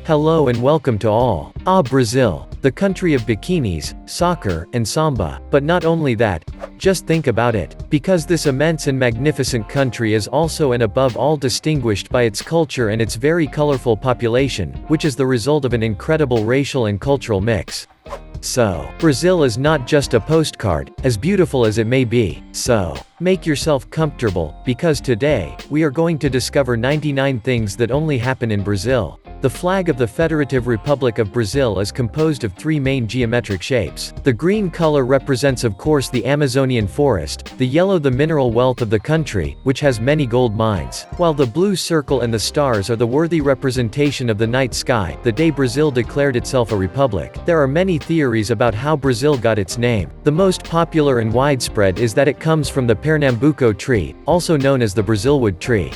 Hello and welcome to all. Brazil, the country of bikinis, soccer, and samba. But not only that, just think about it. Because this immense and magnificent country is also and above all distinguished by its culture and its very colorful population, which is the result of an incredible racial and cultural mix. So, Brazil is not just a postcard, as beautiful as it may be. So, make yourself comfortable, because today, we are going to discover 99 things that only happen in Brazil. The flag of the Federative Republic of Brazil is composed of three main geometric shapes. The green color represents of course the Amazonian forest, the yellow the mineral wealth of the country, which has many gold mines, while the blue circle and the stars are the worthy representation of the night sky, the day Brazil declared itself a republic. There are many theories about how Brazil got its name. The most popular and widespread is that it comes from the Pernambuco tree, also known as the Brazilwood tree.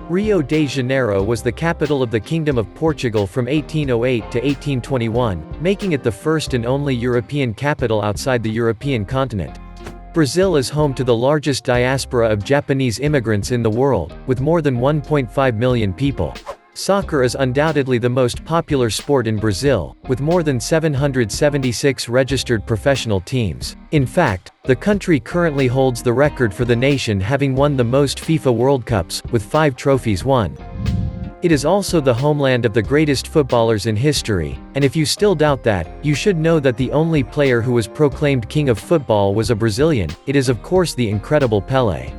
Rio de Janeiro was the capital of the Kingdom of Portugal from 1808 to 1821, making it the first and only European capital outside the European continent. Brazil is home to the largest diaspora of Japanese immigrants in the world, with more than 1.5 million people. Soccer is undoubtedly the most popular sport in Brazil, with more than 776 registered professional teams. In fact, the country currently holds the record for the nation, having won the most FIFA World Cups, with 5 trophies won. It is also the homeland of the greatest footballers in history, and if you still doubt that, you should know that the only player who was proclaimed king of football was a Brazilian. It is of course the incredible Pelé.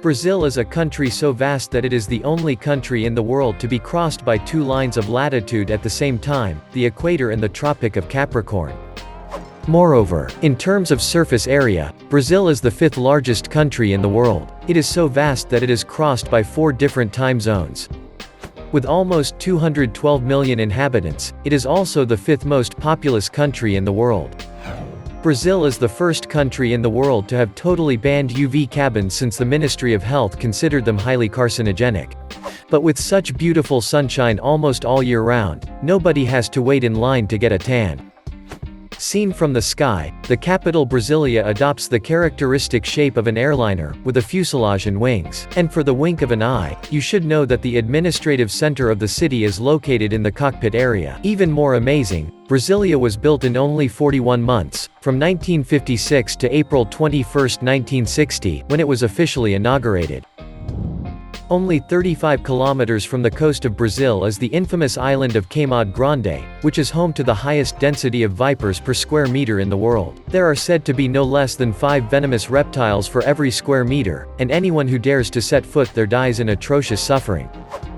Brazil is a country so vast that it is the only country in the world to be crossed by 2 lines of latitude at the same time, the equator and the Tropic of Capricorn. Moreover, in terms of surface area, Brazil is the 5th largest country in the world. It is so vast that it is crossed by 4 different time zones. With almost 212 million inhabitants, it is also the 5th most populous country in the world. Brazil is the first country in the world to have totally banned UV cabins since the Ministry of Health considered them highly carcinogenic. But with such beautiful sunshine almost all year round, nobody has to wait in line to get a tan. Seen from the sky, the capital Brasilia adopts the characteristic shape of an airliner, with a fuselage and wings. And for the wink of an eye, you should know that the administrative center of the city is located in the cockpit area. Even more amazing, Brasilia was built in only 41 months, from 1956 to April 21, 1960, when it was officially inaugurated. Only 35 kilometers from the coast of Brazil is the infamous island of Caimado Grande, which is home to the highest density of vipers per square meter in the world. There are said to be no less than 5 venomous reptiles for every square meter, and anyone who dares to set foot there dies in atrocious suffering.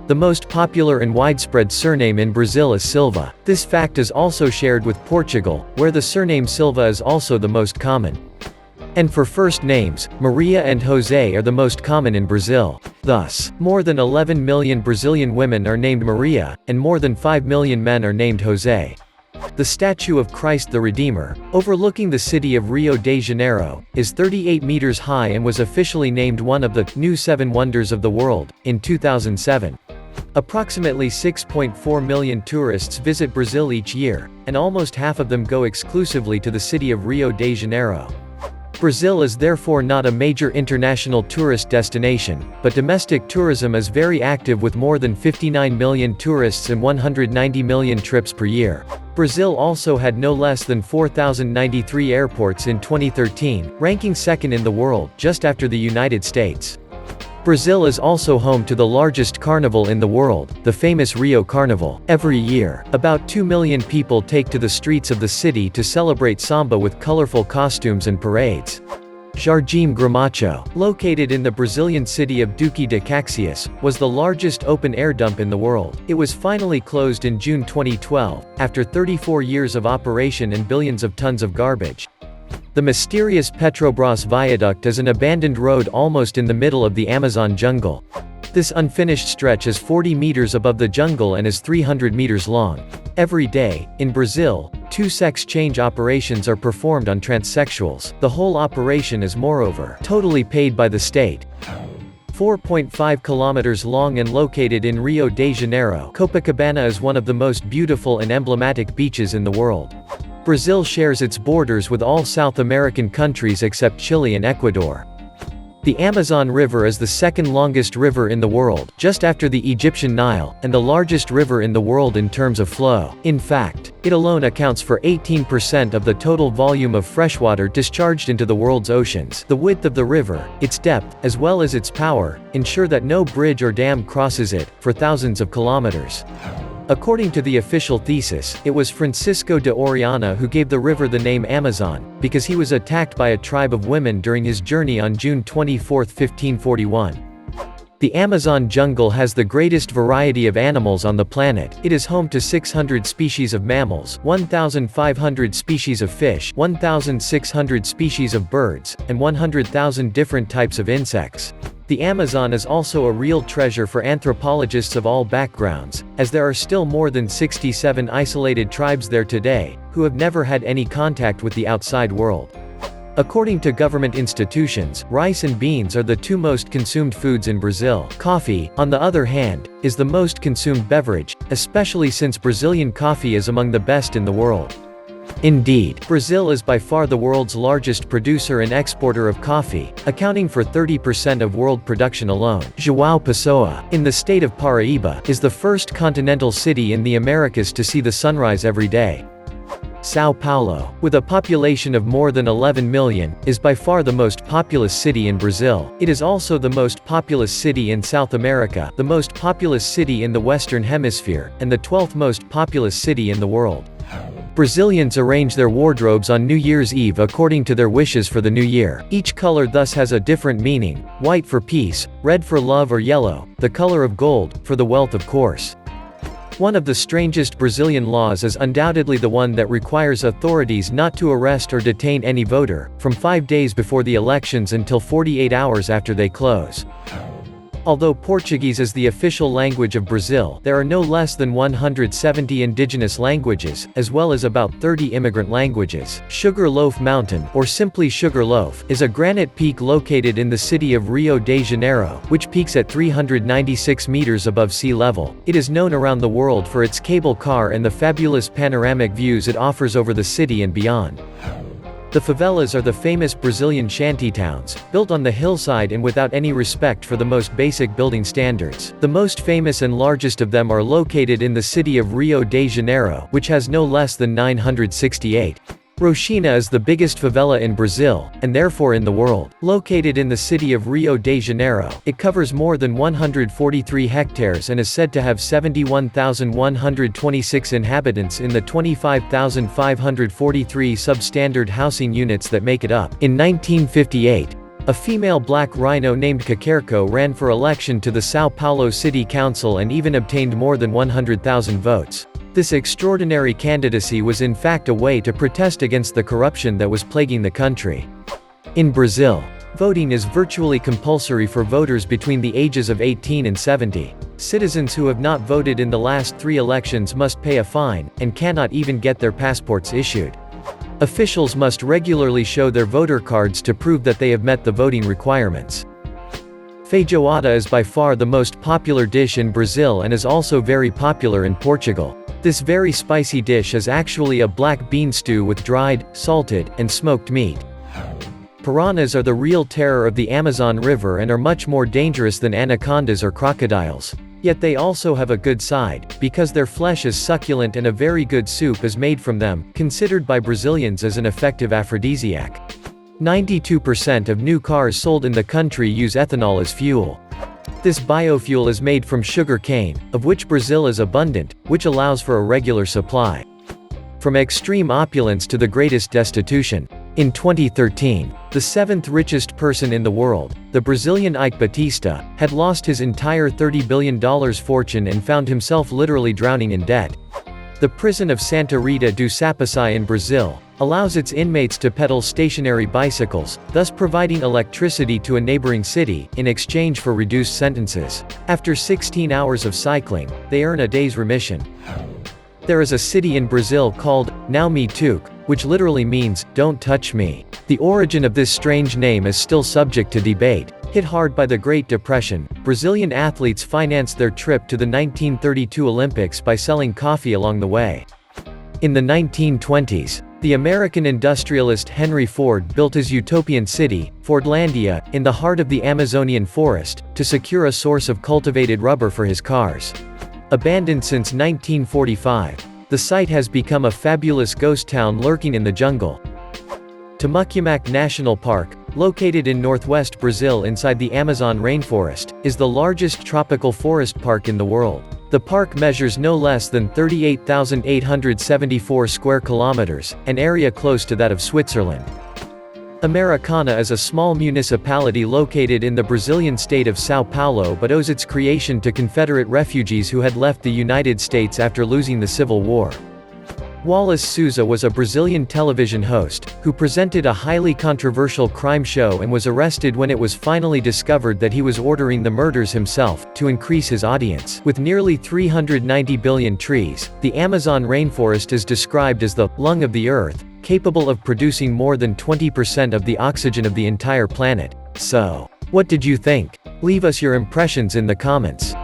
The most popular and widespread surname in Brazil is Silva. This fact is also shared with Portugal, where the surname Silva is also the most common. And for first names, Maria and José are the most common in Brazil. Thus, more than 11 million Brazilian women are named Maria, and more than 5 million men are named José. The statue of Christ the Redeemer, overlooking the city of Rio de Janeiro, is 38 meters high and was officially named one of the new 7 wonders of the world in 2007. Approximately 6.4 million tourists visit Brazil each year, and almost half of them go exclusively to the city of Rio de Janeiro. Brazil is therefore not a major international tourist destination, but domestic tourism is very active with more than 59 million tourists and 190 million trips per year. Brazil also had no less than 4,093 airports in 2013, ranking 2nd in the world, just after the United States. Brazil is also home to the largest carnival in the world, the famous Rio Carnival. Every year, about 2 million people take to the streets of the city to celebrate Samba with colorful costumes and parades. Jardim Gramacho, located in the Brazilian city of Duque de Caxias, was the largest open-air dump in the world. It was finally closed in June 2012, after 34 years of operation and billions of tons of garbage. The mysterious Petrobras viaduct is an abandoned road almost in the middle of the Amazon jungle. This unfinished stretch is 40 meters above the jungle and is 300 meters long. Every day, in Brazil, 2 sex change operations are performed on transsexuals. The whole operation is moreover totally paid by the state. 4.5 kilometers long and located in Rio de Janeiro, Copacabana is one of the most beautiful and emblematic beaches in the world. Brazil shares its borders with all South American countries except Chile and Ecuador. The Amazon River is the second longest river in the world, just after the Egyptian Nile, and the largest river in the world in terms of flow. In fact, it alone accounts for 18% of the total volume of freshwater discharged into the world's oceans. The width of the river, its depth, as well as its power, ensure that no bridge or dam crosses it, for thousands of kilometers. According to the official thesis, it was Francisco de Orellana who gave the river the name Amazon, because he was attacked by a tribe of women during his journey on June 24, 1541. The Amazon jungle has the greatest variety of animals on the planet. It is home to 600 species of mammals, 1,500 species of fish, 1,600 species of birds, and 100,000 different types of insects. The Amazon is also a real treasure for anthropologists of all backgrounds, as there are still more than 67 isolated tribes there today, who have never had any contact with the outside world. According to government institutions, rice and beans are the two most consumed foods in Brazil. Coffee, on the other hand, is the most consumed beverage, especially since Brazilian coffee is among the best in the world. Indeed, Brazil is by far the world's largest producer and exporter of coffee, accounting for 30% of world production alone. João Pessoa, in the state of Paraíba, is the first continental city in the Americas to see the sunrise every day. São Paulo, with a population of more than 11 million, is by far the most populous city in Brazil. It is also the most populous city in South America, the most populous city in the Western Hemisphere, and the 12th most populous city in the world. Brazilians arrange their wardrobes on New Year's Eve according to their wishes for the new year. Each color thus has a different meaning: white for peace, red for love, or yellow, the color of gold, for the wealth of course. One of the strangest Brazilian laws is undoubtedly the one that requires authorities not to arrest or detain any voter, from 5 days before the elections until 48 hours after they close. Although Portuguese is the official language of Brazil, there are no less than 170 indigenous languages, as well as about 30 immigrant languages. Sugar Loaf Mountain, or simply Sugar Loaf, is a granite peak located in the city of Rio de Janeiro, which peaks at 396 meters above sea level. It is known around the world for its cable car and the fabulous panoramic views it offers over the city and beyond. The favelas are the famous Brazilian shantytowns, built on the hillside and without any respect for the most basic building standards. The most famous and largest of them are located in the city of Rio de Janeiro, which has no less than 968. Roxina is the biggest favela in Brazil, and therefore in the world. Located in the city of Rio de Janeiro, it covers more than 143 hectares and is said to have 71,126 inhabitants in the 25,543 substandard housing units that make it up. In 1958, a female black rhino named Caquerco ran for election to the São Paulo City Council and even obtained more than 100,000 votes. This extraordinary candidacy was in fact a way to protest against the corruption that was plaguing the country. In Brazil, voting is virtually compulsory for voters between the ages of 18 and 70. Citizens who have not voted in the last 3 elections must pay a fine, and cannot even get their passports issued. Officials must regularly show their voter cards to prove that they have met the voting requirements. Feijoada is by far the most popular dish in Brazil and is also very popular in Portugal. This very spicy dish is actually a black bean stew with dried, salted, and smoked meat. Piranhas are the real terror of the Amazon River and are much more dangerous than anacondas or crocodiles. Yet they also have a good side, because their flesh is succulent and a very good soup is made from them, considered by Brazilians as an effective aphrodisiac. 92% of new cars sold in the country use ethanol as fuel. This biofuel is made from sugar cane, of which Brazil is abundant, which allows for a regular supply. From extreme opulence to the greatest destitution. In 2013, the 7th richest person in the world, the Brazilian Ike Batista, had lost his entire $30 billion fortune and found himself literally drowning in debt. The prison of Santa Rita do Sapucaí in Brazil allows its inmates to pedal stationary bicycles, thus providing electricity to a neighboring city, in exchange for reduced sentences. After 16 hours of cycling, they earn a day's remission. There is a city in Brazil called Não Me Toque, which literally means, "Don't touch me." The origin of this strange name is still subject to debate. Hit hard by the Great Depression, Brazilian athletes financed their trip to the 1932 Olympics by selling coffee along the way. In the 1920s, The American industrialist Henry Ford built his utopian city, Fordlandia, in the heart of the Amazonian forest, to secure a source of cultivated rubber for his cars. Abandoned since 1945, the site has become a fabulous ghost town lurking in the jungle. Tomokimak National Park, located in northwest Brazil inside the Amazon rainforest, is the largest tropical forest park in the world. The park measures no less than 38,874 square kilometers, an area close to that of Switzerland. Americana is a small municipality located in the Brazilian state of São Paulo but owes its creation to Confederate refugees who had left the United States after losing the Civil War. Wallace Souza was a Brazilian television host, who presented a highly controversial crime show and was arrested when it was finally discovered that he was ordering the murders himself, to increase his audience. With nearly 390 billion trees, the Amazon rainforest is described as the lung of the earth, capable of producing more than 20% of the oxygen of the entire planet. So, what did you think? Leave us your impressions in the comments.